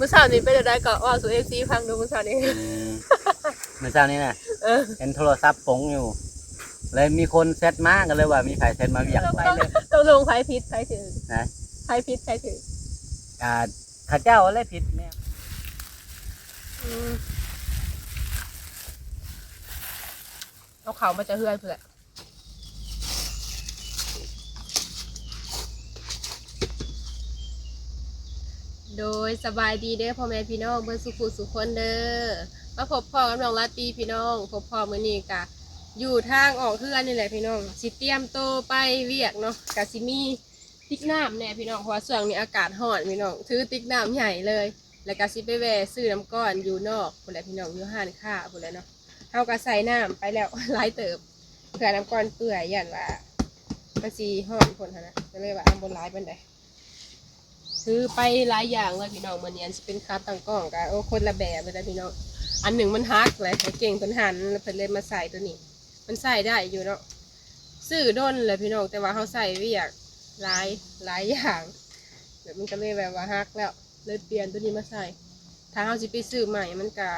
มื้อเช้านี้ไปได้ก็ว่าสู่ FC ฟังดูมื้อเช้านี้เมื่อเช้านี้น่ะเห็นโทรศัพท์ปงอยู่เลยมีคนเซตมากันเลยว่ามีใครเซตมาอยากไปเลยต้องลงไผผิดไผถูกนะไผผิดไผถูกข้าเจ้าอะไรผิดเนี่ยเอาเขามาจะเฮือนเพื่อโดยสบายดีเด้อพ่อแม่พี่น้องเบิ่งสุขุสุขคนเด้อมาพบพ่อกับน้องลาตรีพี่น้องพบพ่อมื้อนี้กะอยู่ทางออกเฮือนนี่แหละพี่น้องสิเตรียมโตไปเวียกเนาะกะสิมีติ๊กน้ำแน่พี่น้องเพราะว่าช่วงนี้อากาศร้อนพี่น้องถือติ๊กน้ำใหญ่เลยแล้วก็สิไปแวะซื้อน้ำก้อนอยู่นอกพุ่นแหละพี่น้องอยู่ห้านค้าพุ่นแหละเนาะเฮาก็ใส่น้ำไปแล้ว หลายเติบเผื่อน้ำก้อนเปื่อยย่านว่ามันสิร้อนพุ่นหั่นนะก็เลยว่าบ่หลายปานใดซื้อไปหลายอย่างเลยพี่น้องมื้อนี้อันสิเป็นคาตั้งกล้องก็โอ้คนละแบบเลยนะพี่น้องอันหนึ่งมันฮักเลยให้เก่งเพิ่นหั่นแล้วเพิ่นเลยมาใส่ตัวนี้มันใส่ได้อยู่เนาะซื้อด้นเลยพี่น้องแต่ว่าเฮาใส่เวียกหลายอย่างแบบมันก็เลยแบบว่าฮักแล้วเลยเปลี่ยนตัวนี้มาใส่ถ้าเฮาสิไปซื้อใหม่มันก็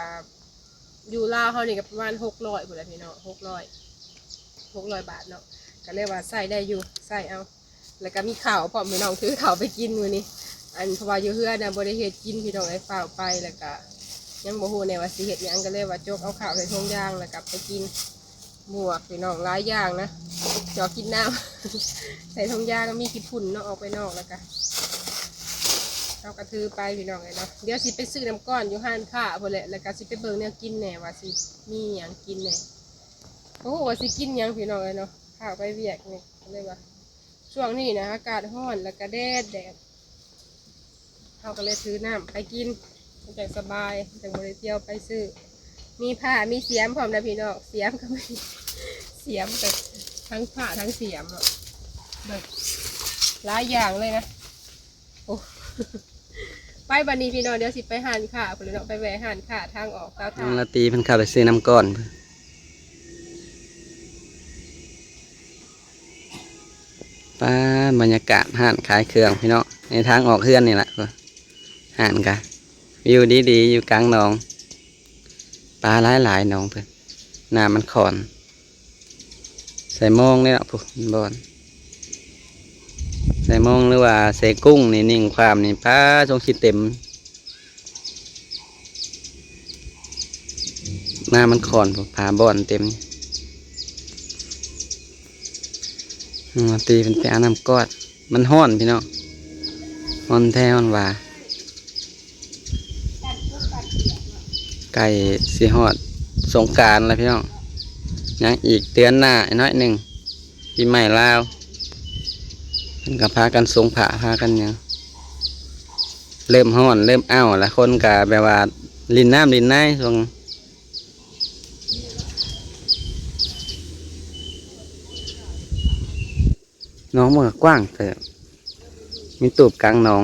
อยู่ลาวเฮานี่ก็ประมาณ600พุ่นแหละพี่น้อง600บาทเนาะก็เลยว่าใส่ได้อยู่ใส่เอาแล้วก็มีข้าวพร้อมพี่น้องถือข้าวไปกินมื้อนี้อันเพราะว่าอยู่เฮือนน่ะบ่ได้เฮ็ดกินพี่น้องไอ้ฝ้าวไปแล้วก็ยังบ่ฮู้แน่ว่าสิเฮ็ดหยังก็เลยว่าจกเอาข้าวใส่ถุงยางแล้วก็ไปกินบวกพี่น้องหลายอย่างนะจอกินน้ำ ใส่ถุงยางก็มีขี้ฝุ่นเนาะออกไปนอกแล้วก็เอากระทือไปพี่น้องเลยเนาะเดี๋ยวสิไปซื้อน้ำก้อนอยู่ห้านค้าพุ่นแหละแล้วก็สิไปเบิ่งแนวกินแหน่ว่าสิมีหยังกินแหน่โอ้โหว่าสิกินหยังพี่น้องเลยเนาะข้าวไปเวียกนี่เลยว่าช่วงนี้นะอากาศร้อนแล้วก็แดดเขาก็เลยซื้อน้ำไปกินมันจะสบายจากบริเที่ยวไปซื้อมีผ้ามีเสียมพร้อมนะพี่น้องเสียมก็มีเสียมแบบทั้งผ้าทั้งเสียมแบบหลายอย่างเลยนะโอ้ ไปบันนี้พี่น้องเดี๋ยวสิไปหานค่ะพี่น้องไปแวะหานค่ะทางออกเตาถ่านลาตีเพิ่นเข้าไปซื้อน้ำก้อนป้าบรรยากาศห้านขายเครื่องพี่น้องในทางออกเฮือนนี่แหละห้านกันวิวดีๆอยู่กลางหนองปลาหลายหนองเพิ่นน้ำมันขอนใส่มองนี่แหละปุ๊บบอนใส่มองหรือว่าใส่กุ้งนี่นิ่งความนี่ปลาทรงขีดเต็มน้ำมันขอนปุ๊บปลาบอนเต็มตีเป็นไปเอาน้ำก้อนมันห้อนพี่น้องห้อนแท้ห้อนว่าไก่สีหอดสงกรานต์แล้วพี่น้องยังอีกเดือนหน้าน้อยหนึ่งปีใหม่ลาวมันก็พากันสงผาพากันยังเริ่มห้อนเริ่มอ้าวแล้วคนก็แบบว่าลินน้ำลินไนทรงน้องมันก็กว้างแต่มีตูบกลางหนอง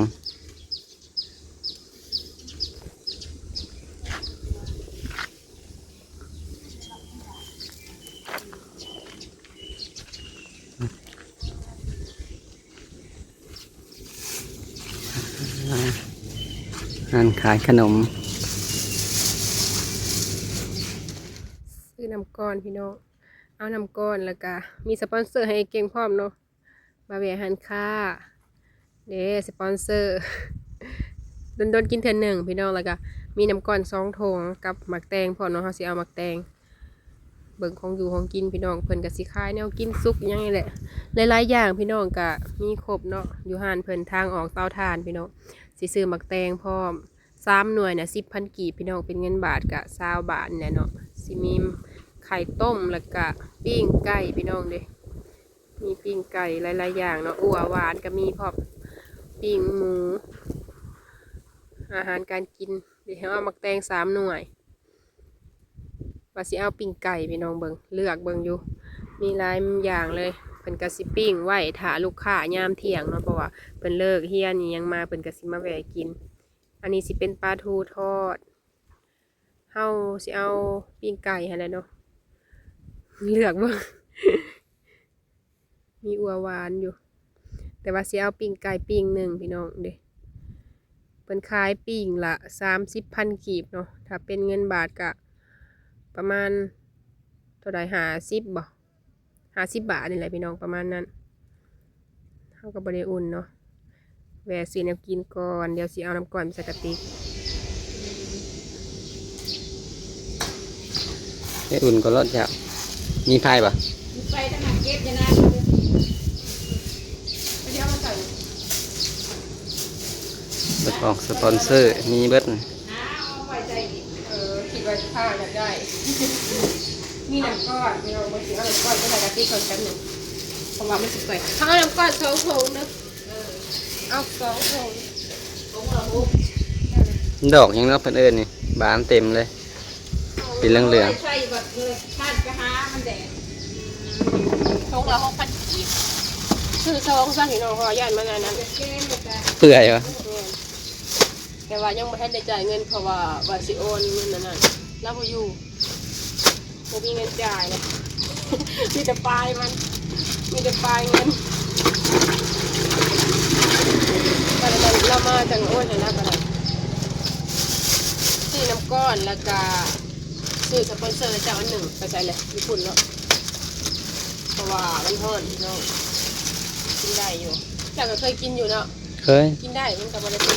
ร้านขายขนมซื้อน้ำก้อนพี่น้องเอาน้ำก้อนแล้วก็มีสปอนเซอร์ให้เก่งพร้อมเนาะมาแวะหานค่ะเด้สปอนเซอร์ โดนกินเทื่อหนึ่งพี่น้องแล้วก็มีน้ำก้อน2 ถุงกับหมักแตงพอเนาะเขาสิเอาหมักแตงเบิ่งของอยู่ของกินพี่น้องเพิ่นก็สิขายแนวกินซุกอย่างนี้แหละหลายๆอย่างพี่น้องก็มีครบเนาะอยู่ห้านเพิ่นทางออกเตาถ่านพี่น้องสิซื้อหมักแตงพร้อม3 หน่วยน่ะ10,000 กีบพี่น้องเป็นเงินบาทก็20 บาทเนี่ยเนาะสิมีไข่ต้มแล้วก็ปิ้งไก่พี่น้องเด้มีปิ้งไก่หลายๆอย่างเนาะอั่วหวานก็มีพร้อมปิ้งหมูอาหารการกินเดี๋ยวเอาหมักแตง3 หน่วยว่าสิเอาปิ้งไก่พี่น้องเบิ่งเลือกเบิ่งอยู่มีหลายอย่างเลยเพิ่นก็สิปิ้งไว้ถ้าลูกค้ายามเที่ยงเนาะเพราะว่าเพิ่นเลิกเฮียนนี่ยังมาเพิ่นก็สิมาแวะกินอันนี้สิเป็นปลาทูทอดเฮาสิเอาปิ้งไก่ให้แล้วเนาะเลือกเบิ่ง มีอั่วหวานอยู่แต่ว่าสิเอาปิ้งไก่ปิ้ง1พี่น้องเด้ เพิ่นขายปิ่งละ30,000กีบเนาะถ้าเป็นเงินบาทก็ประมาณเท่าใด50บ่50 บาทนี่แหละพี่น้องประมาณนั้นเฮาก็บ่ได้อุ่นเนาะแวะซื้อน้ำกินก่อนเดี๋ยวสิเอาน้ำก่อนใส่กระติก ให้อุ่นก็รสจ้ะมีไพ่ปะ ไปทหารเก็บยานาไปเดี๋ยวมาใส่ เบิดออกสปอนเซอร์มีเบิด คิดว่าข้าวอยากได้ มีน้ำก้อนมีเอาบางทีเอาน้ำก้อนไปใส่กะทิก่อนแป๊บหนึ่งเพราะว่ามันสุกไปเอาน้ำก้อน2 ถุงนะเอา2 ถุง ดอกยังเนาะเพิ่นเอิ้นนี่บานเต็มเลยเป็นเหลือง ใช่แบบเลยชาติไปหามันแดด ถุงละ6,000 กีบซื้อ2ซะพี่น้องเพราะว่าย่านมันอันนั้น เก้มแต่ ๆเปื่อยวะ แต่ว่ายังไม่ทันได้จ่ายเงินเพราะว่าสิโอนเงินนั่นแล้วบ่อยู่บ่มีเงินจ่ายเลย มีแต่ปลายมัน มีแต่ปลายเงินแต่เรามาจังโอนให้นะกันซื้อน้ำก้อนแล้วก็ซื้อสปอนเซอร์เจ้าอันหนึ่งไปใส่เลยญี่ปุ่นเนาะเพราะว่ามันทอดเนาะกินได้อยู่แต่ก็เคยกินอยู่เนาะ เคย กินได้มันกับบริษัท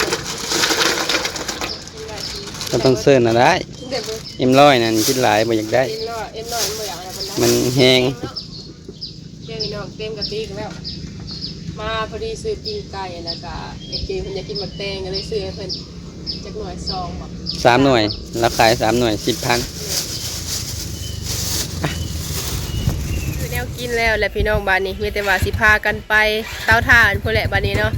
กินได้กิน สปอนเซอร์น่ะได้ กินได้เบอร์ เอ็มร้อยนั่นคิดหลายบ่อยากได้ เอ็มร้อยมันบ่อยากอะไร มันแห้ง เจ้าพี่น้องเต็มกะทิกันแล้วมาพอดีซื้อปิ้งไก่แล้วก็ไอ้เจมเพิ่นอยากกินหมักแตงก็เลยซื้อให้เพิ่นจักหน่อยซองบอก 3 หน่วยราคา3 หน่วย 10,000 คือแนวกินแล้วแหละพี่น้องบ้านนี้มีแต่ว่าสิพากันไปเตาถ่านพุ่นแหละบ้านนี้เนาะ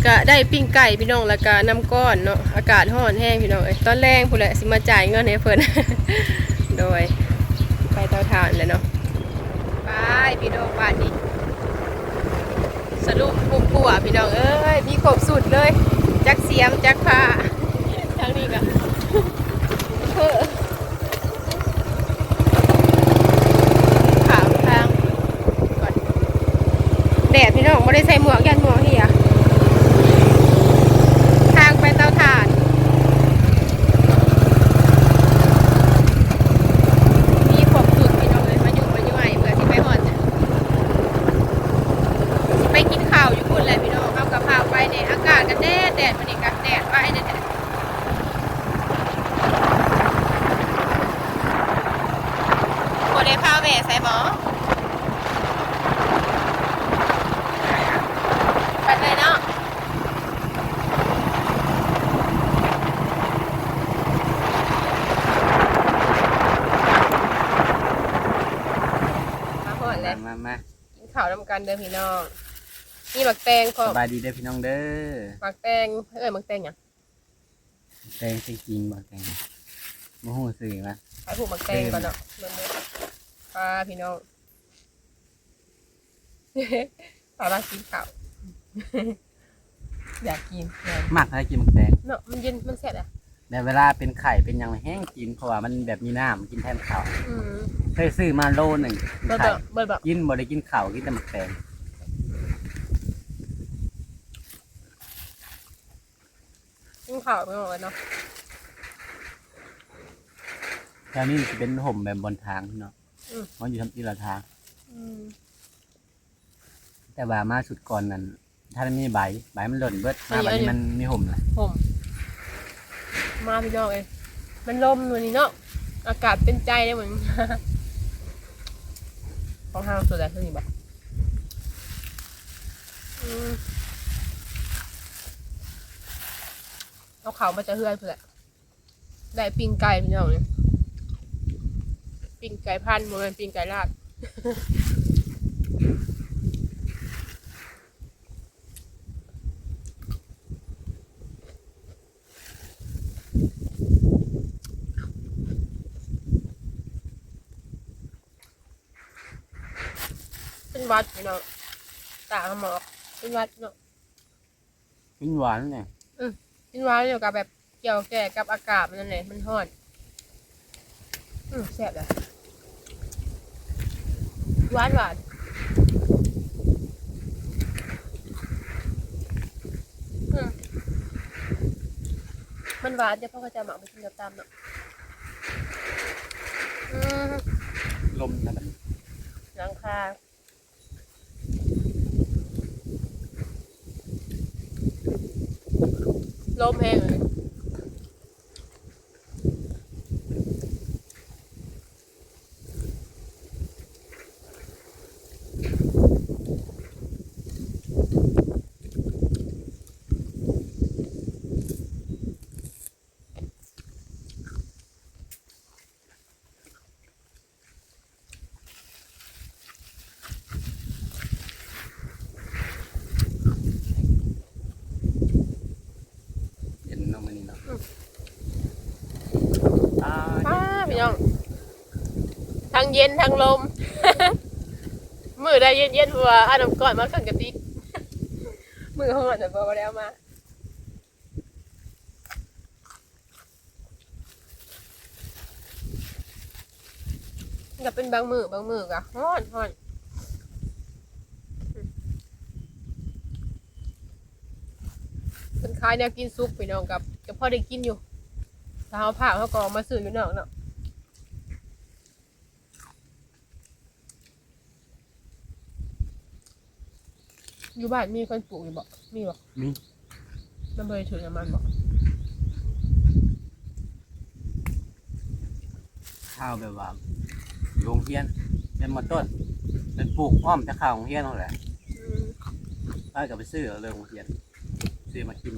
ก็ได้ปิ้งไก่พี่น้องแล้วก็น้ำก้อนเนาะอากาศร้อนแห้งพี่น้องเอ้ยตอนแรงพุ่นแหละสิมาจ่ายเงินให้เพิ่น โดยไปเตาถ่านเลยเนาะไปพี่น้องบ้านนี้สรุปปุ๊บปัวพี่น้องเอ้ยมีครบสุดเลยจักเสียมจักผ้าทางนี้ก็ ขาวทางก่อนแดดพี่น้องไม่ได้ใส่หมวกยันหมวกเหียทางไปเตาถ่านมีผมสุดพี่น้องเลยมาอยู่มาอยู่ไหวเผื่อที่ไปหอดสิไปกินข้าวอยู่คุณแหละพี่น้องเอากระเพราไปในอากาศกันแดดมันนี่กันแดดไปแดดโอเดพาเวใส่หมอไปเลยเนาะมาหอดเลย มา กินข้าวน้ำกันเด้อพี่น้องนี่หมักแตงพอ สบายดีเด้อพี่น้องเด้อ หมักแตงหมักแตงหยัง แตงจริงๆบ่แตงบ่ฮู้ซื่อว่า ขายผูกหมักแตงก่อนเนาะเบิ่งๆปลาพี่น้อง ปลาบ้ากินข้าว อยากกิน มักอะไรกินมักแตง เนาะมันเย็นมันแซ่บอ่ะ แต่เวลาเป็นไข่เป็นหยังแห้งกินเพราะว่ามันแบบมีน้ำกินแทนข้าว อืม เคยซื้อมาโลหนึง เบิ่ง ไข่ เบิ่งแบบ กินบ่ได้กินข้าวกินแต่มักแตง กินข้าวไม่หมดเลยเนาะ แถวนี้สิเป็นห่มแบบบนทางเนาะมันอยู่ทำทีละทาง อืม แต่ว่ามาสุดก่อนนั้นถ้ามันมีใบมันหล่นเบิดมาบัดนี้มันมีห่มแหละ ผมมาพี่น้องเอ้ยมันลมวันนี้เนาะอากาศเป็นใจเลยเหมือน ของห้างสุดแล้วเท่านี้บ่อืมเอาเขามาจะเฮือนเพื่อได้ปิ้งไก่พี่น้องเนี่ยปิ้งไก่พันธุ์โมเป็นปิ้งไก่ลาด เป็นวัดพี่น้องตาหมอกเป็นวัดเนาะ กินหวานเนี่ย เป็นวัดเกี่ยวกับแบบเกี่ยวแก่กับอากาศมันนั่นแหละมันร้อนแซ่บเลยหวานหวาน มันหวานจะพ่อก็จะหมักไปกินกับตำเนาะอืม ลมนะ หลังคาลมแห้งเลยเย็นเนาะมื้อนี้เนาะ พี่น้องทั้งเย็นทั้งลม มือได้เย็นๆเพราะว่าเอาน้ำก้อนมาขึ้นกระติก มือห้อนแต่พอแล้วมาก็เป็นบางมือกะฮ้อนเป็นขายแนวกินซุปพี่น้องกับพ่อได้กินอยู่ถ้าเขาผ่าเขาก็เอามาซื้ออยู่นอกเนาะอยู่บ้านมีคนปลูกอยู่บ่มีบ่ มี มันเลยถึงน้ำมันบ่ ข้าวแบบว่าโรงเรียนเป็นมาต้นเป็นปลูกอ้อมจะข้าวโรงเรียนนั่นแหละป้าก็ไปซื้อเอาเลยโรงเรียนซื้อมากิน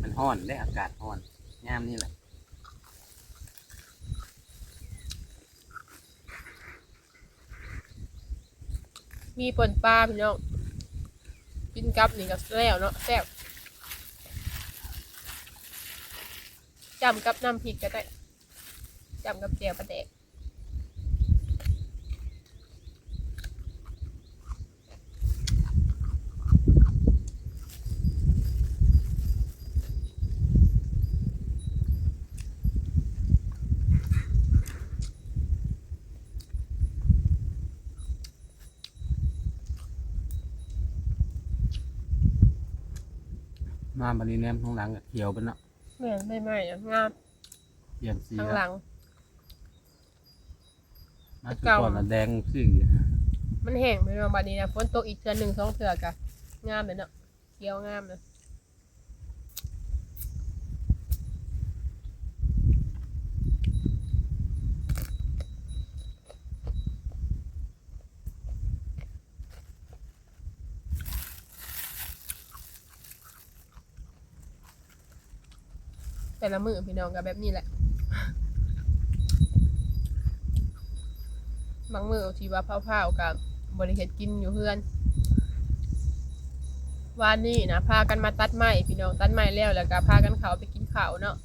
มันร้อนได้อากาศร้อนยามนี่แหละ มีป่นปลาพี่น้องกินกับนี่ก็แล้วเนาะแซ่บจำกับน้ำพริกก็ได้จำกับแจ่วปลาแดกมาบันนี้แนมข้างหลังกับเขียวเป็นเนาะ แม่นไม่ๆอะงาม เปลี่ยนสี ข้างหลัง มาคือก่อนน่ะแดงซื่อ มันแห้งไปประมาณนี้นะฝนตกอีกเทื่อหนึ่งสองเทื่อกะงามเลยเนาะเขียวงามเลยแต่ละมือพี่น้องกับแบบนี้แหละบางมือที่ว่าเผาๆกับบริเฮ็ดกินอยู่เพื่อนวันนี้นะพากันมาตัดไม้พี่น้องตัดไม้แล้วก็พากันเขาไปกินข้าวเนาะ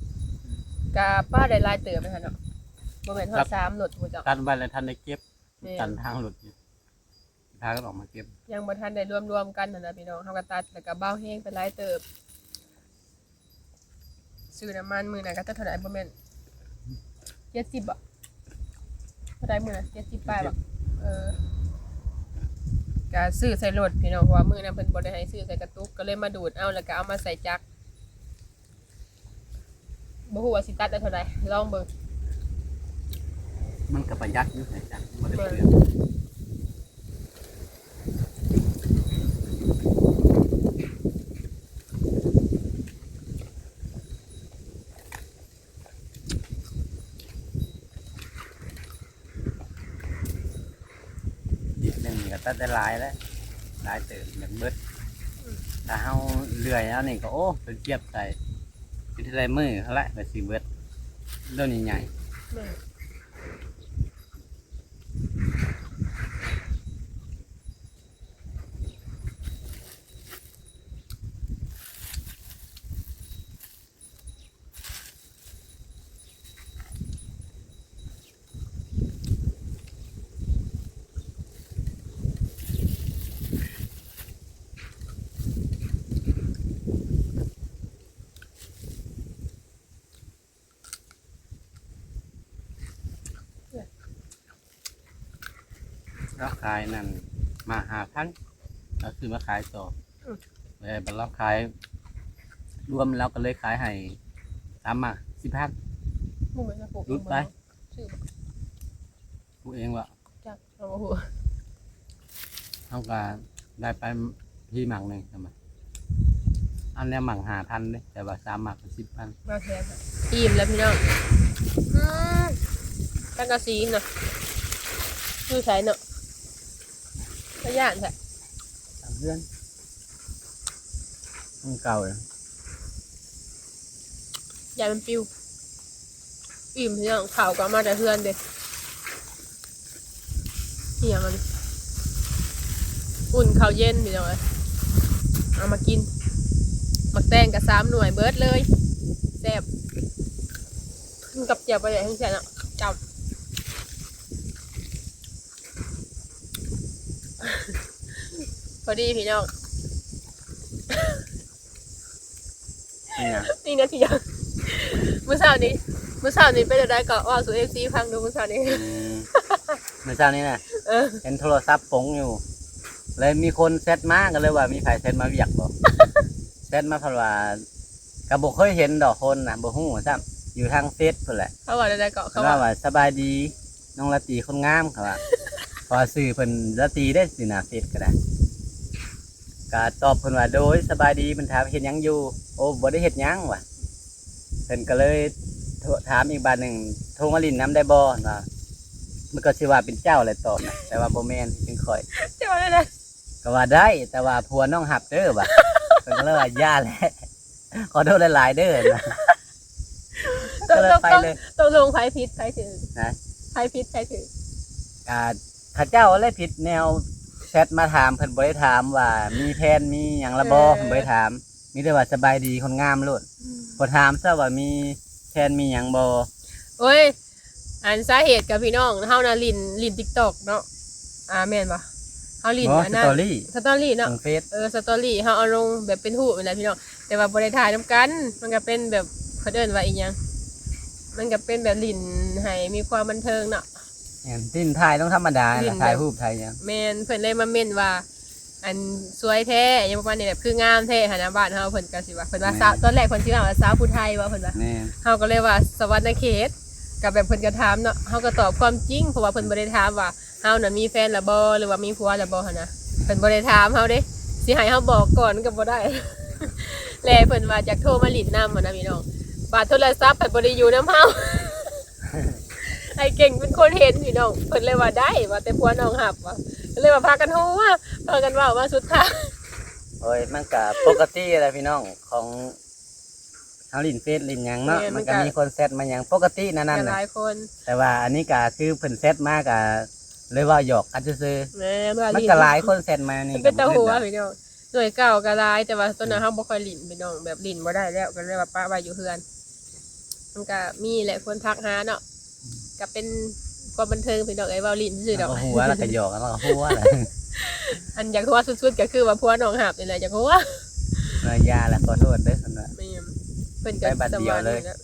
กะป้าได้ลายเติมไหมคะเนาะบ่แม่นฮอด3รถบ่จ้ะ กันไว้แล้วท่านได้เก็บ แม่น กันทางหลุดอยู่พากันออกมาเก็บ ยังบ่ทันได้รวมกันนั่นนะพี่น้องเฮาก็ตัดแล้วก็เบ้าแห้งไปหลายเติบซื้อน้ำมันมื้อนั้นก็เท่าไหร่บ่แม่น70บ่เท่าไหร่มื้อนั้น70ปลายบ่ก็ซื้อใส่รถพี่น้องเพราะว่ามื้อนั้นเพิ่นบ่ได้ให้ซื้อใส่กระตุกก็เลยมาดูดเอาแล้วก็เอามาใส่จักรบ่ฮู้ว่าสิตัดได้เท่าใดลองเบิ่ง มันก็ประหยัดอยู่นะจ๊ะบ่ได้เปลืองนิดหนึงก็ตัดได้หลายแล้วหลายเติมอย่างเบิดถ้าเฮาเลื่อยเอานี่ก็โอ้เป็นเกียบใส่เป็นที่ไรมือเขาละก็สิเบิดเรื่องใหญ่ แม่นๆเราขายนั่นมา5,000เราซื้อมาขายต่อเลยบัดเราขาย รวมแล้วก็เลยขายให้ตามมา10,000 มึงไม่จะปลูก รุดไป ชื่อ กูเองว่า จักเอาหัว เขาก็ได้ไปพี่หมักหนึ่งทำไมอันเนี้ยหมัก5,000เลยแต่ว่า3หมัก10,000 มาแทนอิ่มแล้วพี่น้องตั้งกะซีเนาะคือใช้เนาะขยันแท้ ตามเพื่อนมันเก่าเลย ยายมันปิวอิ่มพี่น้องข่าวก็มาแต่เพื่อนเด้เหี่ยมันอุ่นข้าวเย็นพี่น้องเอ้ยเอามากินหมักแตงกับ3 หน่วยเบิร์ดเลยแซ่บกินกับเจียวไปเลยทั้งแซ่บเนาะจับ พอดีพี่น้อง นี่ไง นี่นะพี่น้องมื้อเช้านี้เป็นอะไรก็ว่าสู่ FC ฟังดูมื้อเช้านี้ เมื่อเช้านี้นะ เออ เห็นโทรศัพท์ปงอยู่ เลยมีคนเซตมากันเลยว่ามีใครเซตมาเวียกบ่เซตมาเพราะว่ากระบอกเคยเห็นดอกคนนะบ่ฮู้ซ้ำอยู่ทางเฟซพุ่นแหละ เขาบอกอะไรก็ เขา เขาว่า ว่าสบายดีน้องละตีคนงามเขาว่า พอสื่อเพิ่นละตีได้สินะเฟซก็ได้ก็ตอบเพิ่นว่าโดยสบายดีเพิ่นถามเฮ็ดหยังอยู่โอ้บ่ได้เฮ็ดหยังว่ะเพิ่นก็เลยถามอีกบาทหนึงโทรมาลินน้ำได้บ่ว่ามันก็สิว่าเป็นเจ้าแหละตอบนะแต่ว่าบ่แม่นเป็นข่อย เจ้าอะไรนะ ก็ว่าได้แต่ว่าผัวน้องหับเด้อว่ะ เพิ่นก็เลยว่าย่าแหละขอโทษหลายๆเด้อนะ ก็เลยไปเลย ต้องลงไผผิดไผถือ นะ ไผผิดไผถือ ข้าเจ้าอะไรผิดแนวแชทมาถามเพิ่นบ่ได้ถามว่ามีแผนมีหยังละบ่เพิ่นบ่ได้ถามมีแต่ว่าสบายดีคนงามโลดบ่ถามซะว่ามีแผนมีหยังบ่ โอ้ยอันสาเหตุกับพี่น้องเฮาน่ะลิน TikTok เนาะแม่นบ่เฮาลิน บ่ อัน ส นั้น ตอรี่ สตอรี่ ข เนาะ องเฟซ สตอรี่เฮาเอาลงแบบเป็นรูปนั่นแหละพี่น้องแต่ว่าบ่ได้ถ่ายนํกันมันก็เป็นแบบเขาเอิ้นว่าอีหยังมันก็เป็นแบบลินให้มีความบันเทิงเนาะ แม่นทิ้นถ่ายต้องธรรมดา ลิ้ ล่ะ น ถ่ายรูปถ่ายหยัง แม่นเพิ่นเลยมาเม่นว่า อันสวยแท้อยังประมาณนี้แบบคืองามแท้หันหน้าบ้านเฮาเพิ่นก็สิว่าเพิ่นว่าสาวตอนแรกเพิ่นสิว่าสาวผู้ไทยว่าเพิ่นว่า แม่น เฮาก็เลยว่าสวรรณเขตกับแบบเพิ่นก็ถามเนาะเฮาก็ตอบความจริงเพราะว่าเพิ่นบ่ได้ถามว่าเฮาน่ะมีแฟนแล้วบ่หรือว่ามีผัวแล้วบ่หั่นน่ะเพิ่นบ่ได้ถามเฮาเด้สิให้เฮาบอกก่อนก็บ่ได้ แล้วเพิ่นว่าอยากโทรมาหลินนำหั่นนะพี่น้องบาดโทรศัพท์เพิ่นบ่ได้อยู่นำเฮา ไอ้เก่งเป็นคนเห็นพี่น้องเพิ่นเลยว่าได้ว่าแต่ผัวน้องหับว่าก็เลยว่าพากันโหว่าพากันเว้าว่าสุดท้าย โอ้ยมันก็ปกติแหละพี่น้องของเฮาลิ้นเฟซลิ้นหยังเนาะมันก็มีคนแซดมาหยังปกตินั่น กั น่ะ นหลายคน แต่ว่าอันนี้ก็คือเพิ่นแซดมาก็เลยว่าหยอกกันซื่อ แม่ว่า ๆมัน ลิ้น ก็หลายคนแซดมานี่ เป็นตาหัว บ่ พี่น้องหน่วยเก่าก็หลายแต่ว่าตอนนั้นเฮาบ่ค่อยลิ้นพี่น้องแบบลิ้นบ่ได้แล้วก็เลยว่าป้าไว้อยู่เฮือนมันก็มีแหละคนทักหาเนาะก็เป็นความบันเทิงพี่น้องเอ้ยเว้าลิ้นซื่อๆดอก เอาหัวแล้วก็หยอกแล้วก็หัวแหละ อันอยากหัวสุดๆก็คือว่าผัวน้องหับนี่แหละอยากหัว แล้วยาแล้วขอโทษเด้อซั่นว่า แม่นเพิ่นก็ ไปบัดเดียวเลย สมาธิ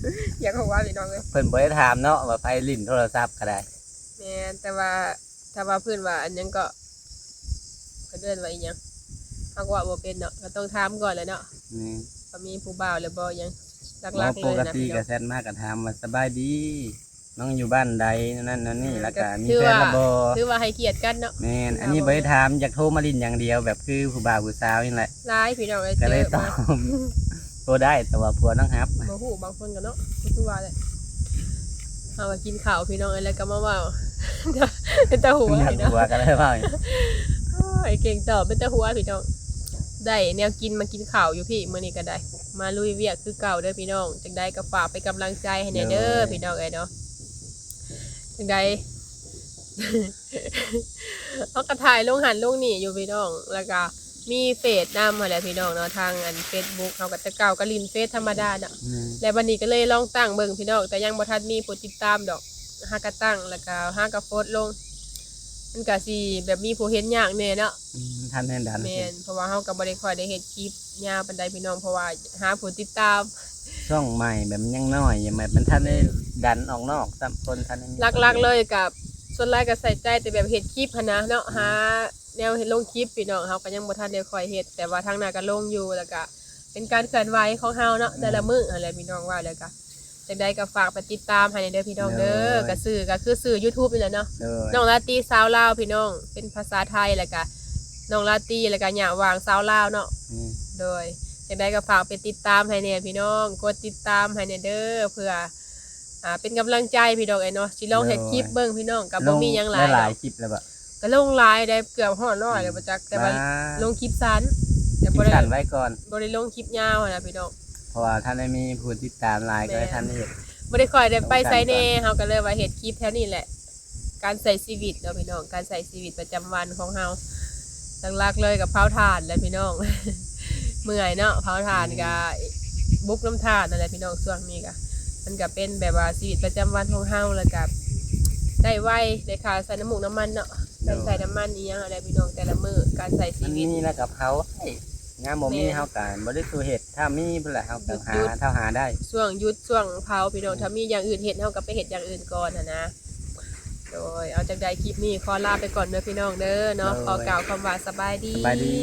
แว อยากหัวพี่น้องเอ้ย เพิ่นบ่ได้ถามเนาะว่าไปลิ้นโทรศัพท์ก็ได้ แม่นแต่ว่าถ้าว่าเพื่อนว่าอันยังก็เดินว่าอีหยังเขาก็ว่าบ่เป็นเนาะก็ต้องถามก่อนแหล้วเนาะ นี่ ว่ามีผู้บ่าวหรือบ่หยังห บ่ ลักๆ ป เลย ก นะ ติ พี่ ก็ น้อง แซดมาก็ถามว่าสบายดี น้องอยู่บ้านใดนั่นนั่นนี่แล้วก็มี ถือ แฟน ว่า แล้วบ่ ถือว่าให้เกียรติกันเนาะ แม่นอันนี้บ่ได้ถามอยากโทรมาลิ้นอย่างเดียวแบบคือผู้บ่าวผู้สาวนี่แหละ ร้ายพี่น้องเอ้ย ก็เลยตอบ โทรได้แต่ว่าผัวต้องฮับ บ่ฮู้บางคนก็เนาะบ่คือว่าแหละเอามากินข้าวพี่น้องเอ้ยแล้วก็มาเว้า เป็นตาหัว อยาก พี่น้อง ผัวก็เลยว่า ไอ้เก่งตอบเป็นตาหัวพี่น้องได้แนวกินมากินข้าวอยู่พี่มื้อนี้ก็ได้ มาลุยเวียกคือเก่าเด้อพี่น้องจังใดก็ฝากไปนกำลังใจให้แน่เด้อพี่น้องเอ้ยเนาะจังใด เอากระถ่ายลงหันลงนี่อยู่พี่น้องแล้วก็มีเฟซนำมาแหละพี่น้องเนาะทางอัน Facebook เฮาก็จะเก่าก็ลินเฟซธรรมดาเนาะแล้ววันนี้ก็เลยลองตั้งเบิ่งพี่น้องแต่ยังบ่ทันมีผู้ติดตามดอกหากระตั้งแล้วก็หากระโพสต์ลงมันก็สิแบบมีผู้เห็นยากแน่เนาะ ท่านแน่นดัน แม่นเพราะว่าเฮาก็บ่ได้ค่อยได้เฮ็ดคลิปยาวปานใดพี่น้องเพราะว่าหาผู้ติดตาม ช่องใหม่แบบยังน้อยยังแบบมันท่านได้ดันออกนอกสามคนท่านได้มี หลักๆเลยกับส่วนหลายก็ใส่ใจแต่แบบเฮ็ดคลิปหั้นนะเนาะหาแนวเฮ็ดลงคลิปพี่น้องเฮาก็ยังบ่ทันได้ค่อยเฮ็ดแต่ว่าทางหน้าก็ลงอยู่แล้วก็ เป็นการเคลื่อนไหวของเฮาเนาะแต่ละมื้ออะไรพี่น้องว่าแล้วก็จังใดก็ฝากไปติดตามให้เด้อพี่น้องเด้อก็คือสื่อ YouTube นี่แหละเนาะ โดย น้องลาตรีสาวลาวพี่น้องเป็นภาษาไทยแล้วก็น้องลาตรีแล้วก็หย่าวางสาวลาวเนาะ อืม โดยจังใดก็ฝากไปติดตามให้แน่พี่น้องกดติดตามให้แน่เด้อเพื่อเป็นกำลังใจพี่น้องไอ้เนาะสิลองเฮ็ดคลิปเบิ่งพี่น้องก็บ่มีหยังหลาย หลายคลิปแล้วบ่ ก็ลงหลายได้เกือบ100แล้วบ่จักแต่ว่าลงคลิปสั้นแต่ คลิ บ่ ป ได้ สั้นไว้ก่อน บ่ได้ลงคลิปยาวนะพี่น้อง เพราะว่าท่านได้มีผู้ติดตามหลายก็ให้ท่านได้เห็น บ่ได้ค่อยได้ไปไสแน่เฮาก็เลยว่าเฮ็ดคลิปแถวนี้แหละ การใช้ชีวิตเนาะพี่น้องการใช้ชีวิตประจำวันของเฮาหลักๆเลยกับเผาถ่านแหละพี่น้อง เมื่อยเนาะเผาถ่านก็บุกน้ำถ่านนั่นแหละพี่น้องช่วงนี้ก็มันก็เป็นแบบว่าชีวิตประจำวันของเฮาแล้วก็ได้ไวได้ค่าใส่น้ำมูกน้ำมันเนาะการใส่น้ำมันอีหยังอะไรพี่น้องแต่ละมื้อการใช้ชี มัน วิต มีแล้วกับเขาให้งานบ่มีเฮาก็บ่ได้สู่เฮ็ดถ้ามีเพิ่นแหละเฮาก็หาเท่าหาได้ ช่วงหยุดช่วงเผาพี่น้องถ้ามีอย่างอื่นเฮ็ดเฮาก็ไปเฮ็ดอย่างอื่นก่อนนะโดยเอาจากใดคลิปนี้ขอลาไปก่อนเด้อพี่น้องเด้อเนาะขอกล่าวคำว่าสบายดี สบายดี